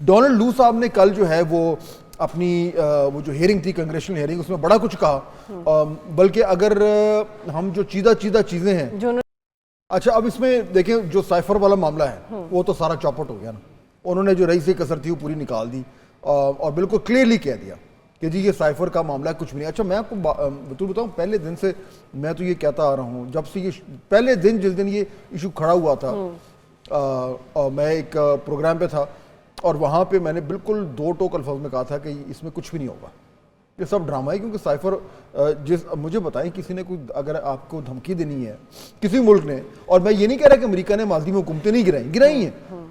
Donald लू साहब ने कल जो है वो अपनी वो जो हेयरिंग थी, कांग्रेचुलर हेयरिंग, उसमें बड़ा कुछ कहा। बल्कि अगर हम जो चीदा चीजें हैं जो अच्छा, अब इसमें देखें जो साइफर वाला मामला है वो तो सारा चौपट हो गया ना। उन्होंने जो रईस कसर थी वो पूरी निकाल दी और बिल्कुल क्लियरली कह दिया कि जी ये साइफर का मामला कुछ भी नहीं। अच्छा, मैं आपको तो बताऊं, पहले दिन से मैं तो ये कहता आ रहा हूँ, जब से ये पहले दिन जिस दिन ये इशू खड़ा हुआ था, मैं एक प्रोग्राम पे था और वहाँ पे मैंने बिल्कुल दो टोक अल्फाज में कहा था कि इसमें कुछ भी नहीं होगा, ये सब ड्रामा है। क्योंकि साइफर मुझे बताएं, किसी ने कोई अगर आपको धमकी देनी है किसी मुल्क ने, और मैं ये नहीं कह रहा कि अमेरिका ने माजी में हुकूमतें नहीं गिराई हैं,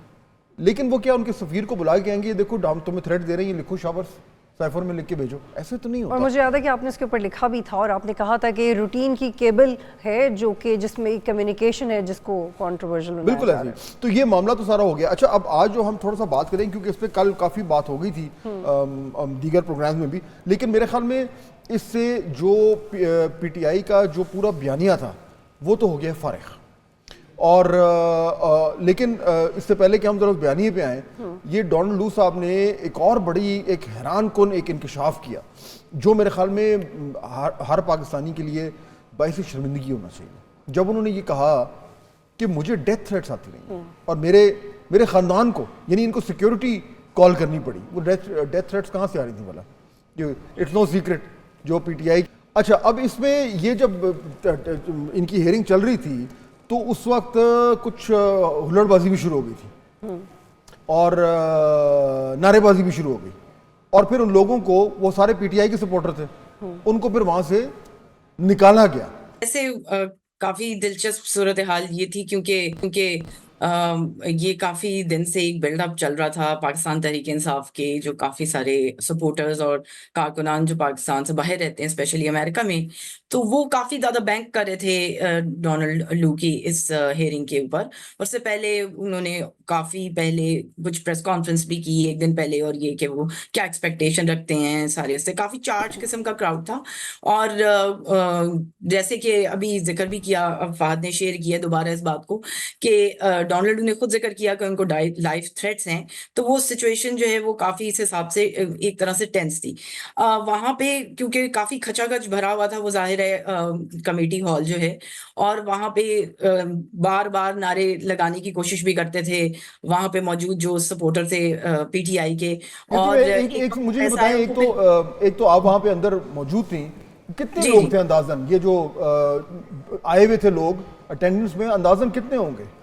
लेकिन वो क्या उनके सफीर को बुला के कहेंगे देखो हम तुम्हें थ्रेट दे रहे हैं, लिखो शाबाश साइफर में लिख के भेजो, ऐसे तो नहीं होता। और मुझे याद है कि आपने इसके ऊपर लिखा भी था और आपने कहा था कि रूटीन की केबल है जो कि जिसमें एक कम्युनिकेशन है जिसको कंट्रोवर्शियल बिल्कुल ऐसे। तो ये मामला तो सारा हो गया। अच्छा, अब आज जो हम थोड़ा सा बात करें, क्योंकि इस पर कल काफ़ी बात हो गई थी दीगर प्रोग्राम में भी, लेकिन मेरे ख्याल में इससे जो पीटीआई का जो पूरा बयानिया था वो तो हो गया फारिग। और लेकिन इससे पहले कि हम जरा बयानिए पे आए, ये डोनाल्ड लू साहब ने एक और बड़ी एक हैरान कुन एक इंकशाफ किया जो मेरे ख्याल में हर पाकिस्तानी के लिए बाइस शर्मिंदगी होना चाहिए। जब उन्होंने ये कहा कि मुझे डेथ थ्रेट्स आती रही और मेरे ख़ानदान को, यानी इनको सिक्योरिटी कॉल करनी पड़ी। वो डेथ थ्रेट्स कहाँ से आ रही थी वाला, इट्स नो सीक्रेट जो पीटीआई। अच्छा, अब इसमें ये जब इनकी हेयरिंग चल रही थी तो उस वक्त कुछ हुल्लड़बाजी भी शुरू हो गई थी और नारेबाजी भी शुरू हो गई, और फिर उन लोगों को, वो सारे पीटीआई के सपोर्टर थे, उनको फिर वहां से निकाला गया। ऐसे काफी दिलचस्प सूरत हाल ये थी क्योंकि ये काफी दिन से एक बिल्डअप चल रहा था पाकिस्तान तहरीक इंसाफ के जो काफी सारे सपोर्टर्स और कारकुनान जो पाकिस्तान से बाहर रहते हैं, स्पेशली अमेरिका में, तो वो काफी ज्यादा बैंक कर रहे थे डोनाल्ड लू की इस हेयरिंग के ऊपर। उससे पहले उन्होंने काफी पहले कुछ प्रेस कॉन्फ्रेंस भी की एक दिन पहले, और ये कि वो क्या एक्सपेक्टेशन रखते हैं सारे, इससे काफी चार्ज किस्म का क्राउड था। और जैसे कि अभी जिक्र भी किया, फहद ने शेयर किया दोबारा इस बात को कि डोनाल्ड ने खुद जिक्र किया कि उनको लाइफ थ्रेट्स हैं, तो वो सिचुएशन जो है वो काफी इस हिसाब से एक तरह से टेंस थी वहां पे, क्योंकि काफी खचाखच भरा हुआ था वो जाहिर है कमेटी हॉल जो है, और वहां पे बार बार नारे लगाने की कोशिश भी करते थे वहां पे मौजूद जो सपोर्टर थे पीटीआई के। और एक मुझे ये बताएं, एक तो आप वहां पे अंदर मौजूद थी, कितने लोग थे अंदाजन? ये जो आए हुए थे लोग अटेंडेंस में, अंदाजन कितने होंगे?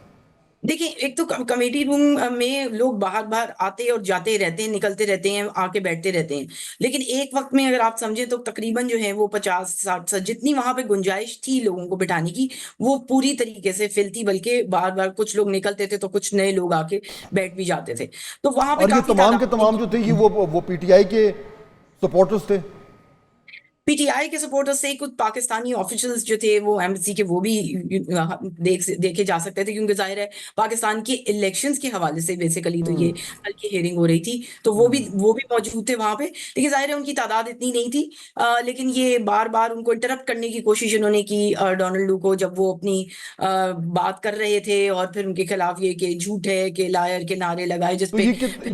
देखिए, एक तो कमेटी रूम में लोग बाहर बाहर आते और जाते रहते हैं, निकलते रहते हैं, आके बैठते रहते हैं, लेकिन एक वक्त में अगर आप समझे तो तकरीबन जो है वो 50-60 जितनी वहां पे गुंजाइश थी लोगों को बिठाने की, वो पूरी तरीके से फिल थी। बल्कि बार बार कुछ लोग निकलते थे तो कुछ नए लोग आके बैठ भी जाते थे, तो वहां पे और ये काफी तमाम के तमाम जो थे ये वो पीटीआई के सपोर्टर्स थे। पीटीआई के सपोर्टर्स से कुछ पाकिस्तानी ऑफिशियल्स जो थे वो एम्बेसी के, वो भी देखे जा सकते थे, क्योंकि जाहिर है पाकिस्तान के इलेक्शंस के हवाले से बेसिकली तो ये कल की हेयरिंग हो रही थी, तो वो भी मौजूद थे वहां पे। लेकिन जाहिर है उनकी तादाद इतनी नहीं थी, लेकिन ये बार बार उनको इंटरप्ट करने की कोशिश इन्होंने की डोनाल्ड लू को, जब वो अपनी बात कर रहे थे, और फिर उनके खिलाफ ये कि झूठ है, कि लायर के नारे लगाए, जिसपे